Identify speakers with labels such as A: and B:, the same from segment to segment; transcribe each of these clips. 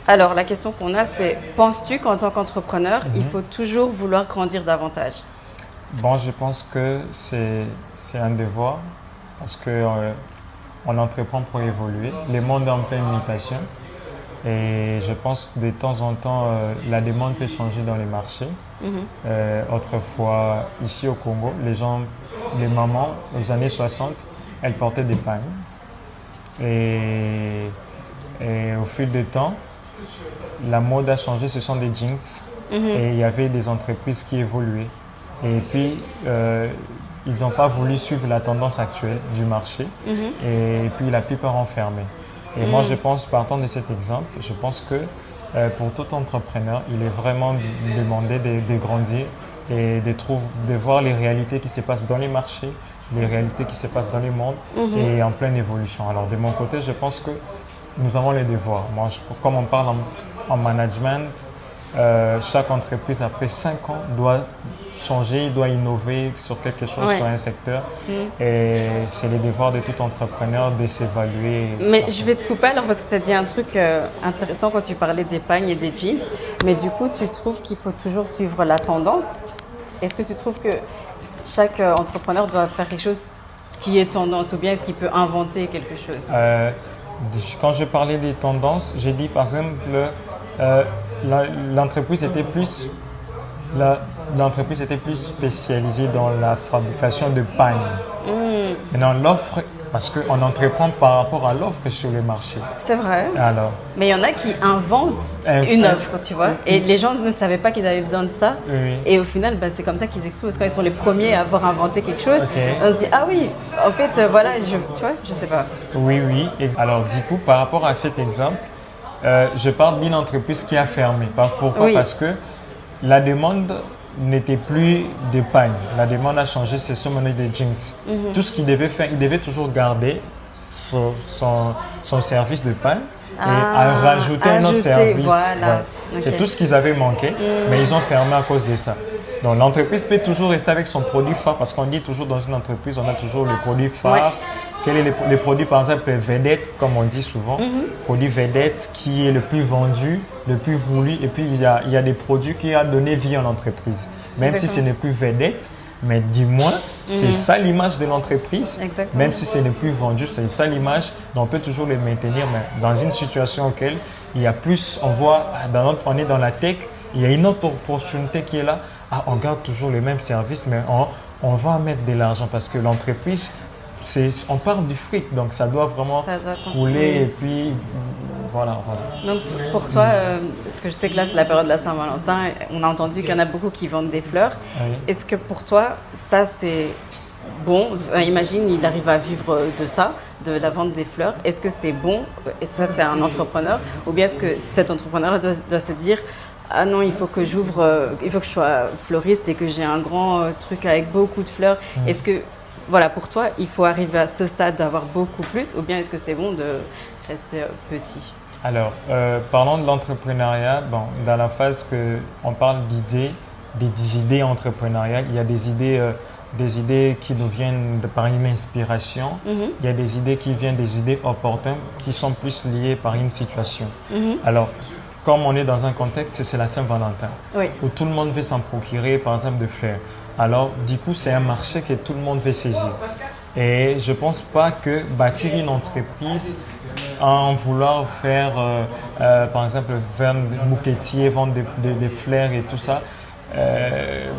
A: Alors, la question qu'on a, c'est penses-tu qu'en tant qu'entrepreneur, il faut toujours vouloir grandir davantage?
B: Bon, je pense que c'est un devoir parce que on entreprend pour évoluer. Le monde est en pleine mutation et je pense que de temps en temps, la demande peut changer dans les marchés. Autrefois, ici au Congo, les mamans, aux années 60, elles portaient des pagnes. Et au fil du temps, la mode a changé, ce sont des jeans. Et il y avait des entreprises qui évoluaient. Et puis, ils n'ont pas voulu suivre la tendance actuelle du marché. Et puis, la plupart ont fermé. Et moi, je pense, partant de cet exemple, je pense que pour tout entrepreneur, il est vraiment demandé de grandir et de voir les réalités qui se passent dans les marchés, les réalités qui se passent dans le monde et en pleine évolution. Alors, de mon côté, je pense que nous avons les devoirs. Moi, comme on parle en management, chaque entreprise, après 5 ans, doit changer, doit innover sur quelque chose, sur un secteur. Et c'est le devoir de tout entrepreneur de s'évaluer.
A: Mais je vais te couper alors parce que tu as dit un truc intéressant quand tu parlais des pagnes et des jeans. Mais du coup, tu trouves qu'il faut toujours suivre la tendance? Est-ce que tu trouves que chaque entrepreneur doit faire quelque chose qui est tendance ou bien est-ce qu'il peut inventer quelque chose?
B: Quand je parlais des tendances, j'ai dit par exemple l'entreprise était plus spécialisée dans la fabrication de pagnes. Maintenant, l'offre, parce qu'on entreprend par rapport à l'offre sur le marché.
A: C'est vrai.
B: Alors,
A: mais il y en a qui inventent une offre, tu vois. Et les gens ne savaient pas qu'ils avaient besoin de ça. Et au final, c'est comme ça qu'ils explosent. Quand ils sont les premiers à avoir inventé quelque chose, on se dit, ah oui, en fait, voilà, tu vois, je sais pas.
B: Oui. Alors, du coup, par rapport à cet exemple, je parle d'une entreprise qui a fermé. Pourquoi? Parce que la demande n'était plus de pagnes. La demande a changé, c'est sur monnaie de jeans. Tout ce qu'il devait faire, il devait toujours garder son service de pagne et rajouter un autre service.
A: Voilà.
B: C'est tout ce qu'ils avaient manqué, mais ils ont fermé à cause de ça. Donc l'entreprise peut toujours rester avec son produit phare parce qu'on dit toujours dans une entreprise, on a toujours le produit phare. Quel est le produit, par exemple, vedette, comme on dit souvent, produit vedette qui est le plus vendu, le plus voulu. Et puis, il y a des produits qui ont donné vie à l'entreprise. Même si ce n'est plus vedette, mais du moins, c'est ça l'image de l'entreprise. Même si ce n'est plus vendu, c'est ça l'image. Donc, on peut toujours le maintenir. Mais dans une situation auquel il y a plus, on est dans la tech, il y a une autre opportunité qui est là. On garde toujours le même service, mais on va mettre de l'argent parce que l'entreprise, on parle du fric, donc ça doit vraiment couler et puis voilà.
A: Donc pour toi, parce que je sais que là c'est la période de la Saint-Valentin, on a entendu qu'il y en a beaucoup qui vendent des fleurs. Est-ce que pour toi, ça c'est bon? Imagine, il arrive à vivre de ça, de la vente des fleurs. Est-ce que c'est bon? Et ça c'est un entrepreneur? Ou bien est-ce que cet entrepreneur doit se dire ah non, il faut que il faut que je sois fleuriste et que j'ai un grand truc avec beaucoup de fleurs. Est-ce que voilà, pour toi, il faut arriver à ce stade d'avoir beaucoup plus ou bien est-ce que c'est bon de rester petit?
B: Alors, parlons de l'entrepreneuriat. Bon, dans la phase qu'on parle des idées entrepreneuriales, il y a des idées qui nous viennent par une inspiration. Il y a des idées qui viennent des idées opportunes qui sont plus liées par une situation. Alors, comme on est dans un contexte, c'est la Saint-Valentin, où tout le monde veut s'en procurer, par exemple, de fleurs. Alors, du coup, c'est un marché que tout le monde veut saisir. Et je ne pense pas que bâtir une entreprise en vouloir faire, par exemple, vendre des bouquetiers, vendre des fleurs et tout ça,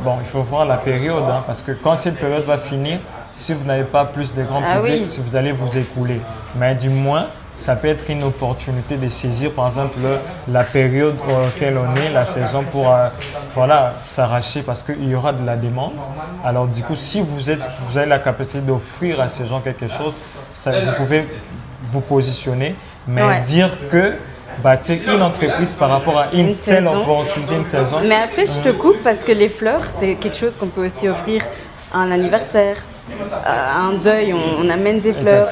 B: bon, il faut voir la période, parce que quand cette période va finir, si vous n'avez pas plus de grand public, si vous allez vous écouler. Mais du moins, ça peut être une opportunité de saisir, par exemple, la période pour laquelle on est, la saison, pour s'arracher parce qu'il y aura de la demande. Alors, du coup, si vous avez la capacité d'offrir à ces gens quelque chose, vous pouvez vous positionner, mais dire que bâtir une entreprise par rapport à une seule opportunité, une saison.
A: Mais après, je te coupe parce que les fleurs, c'est quelque chose qu'on peut aussi offrir à un anniversaire. À un deuil, on amène des fleurs.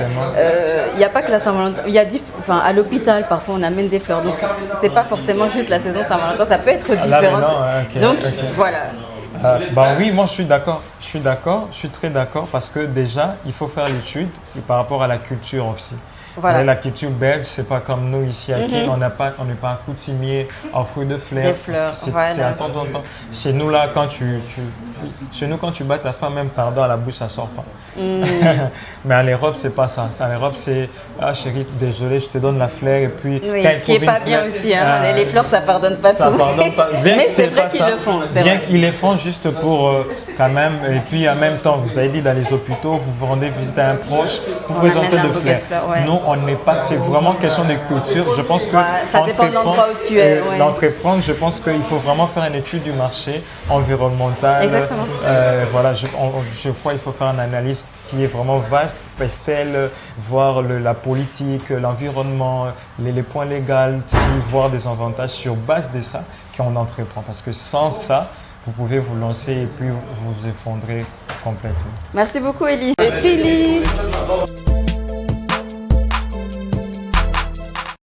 A: Il n'y a pas que la Saint-Valentin. À l'hôpital, parfois, on amène des fleurs. Donc, c'est pas forcément juste la saison Saint-Valentin. Ça peut être différent. Donc, voilà.
B: Oui, moi, je suis d'accord. Je suis très d'accord parce que déjà, il faut faire l'étude et par rapport à la culture aussi.
A: Voilà.
B: La culture belge, c'est pas comme nous ici à Ken, on n'est pas coutumier aux fruits de fleurs.
A: Des fleurs,
B: C'est
A: voilà.
B: à temps en temps. Chez nous, là, quand tu bats ta femme, même pardon à la bouche, ça sort pas. Mais en Europe, c'est pas ça. En Europe, c'est ah chérie, désolé, je te donne la fleur et puis.
A: Oui, ce qui est pas bien aussi. Hein. Les fleurs, ça pardonne pas
B: ça
A: tout.
B: Pardonne pas.
A: Mais c'est vrai qu'ils le font.
B: Bien qu'ils le font juste pour quand même. Et puis en même temps, vous avez dit dans les hôpitaux, vous rendez visite à un proche, vous présentez des fleurs.
A: Ouais.
B: Nous, on n'est pas. C'est vraiment question de culture. Je pense que
A: ça dépend de l'endroit où tu es.
B: L'entreprendre, je pense qu'il faut vraiment faire une étude du marché environnemental.
A: Exactement.
B: Voilà, je crois qu'il faut faire une analyse qui est vraiment vaste, pastel, voir la politique, l'environnement, les points légaux, voir des avantages sur base de ça qu'on entreprend. Parce que sans ça, vous pouvez vous lancer et puis vous effondrer complètement.
A: Merci beaucoup, Élie.
C: Merci, Élie.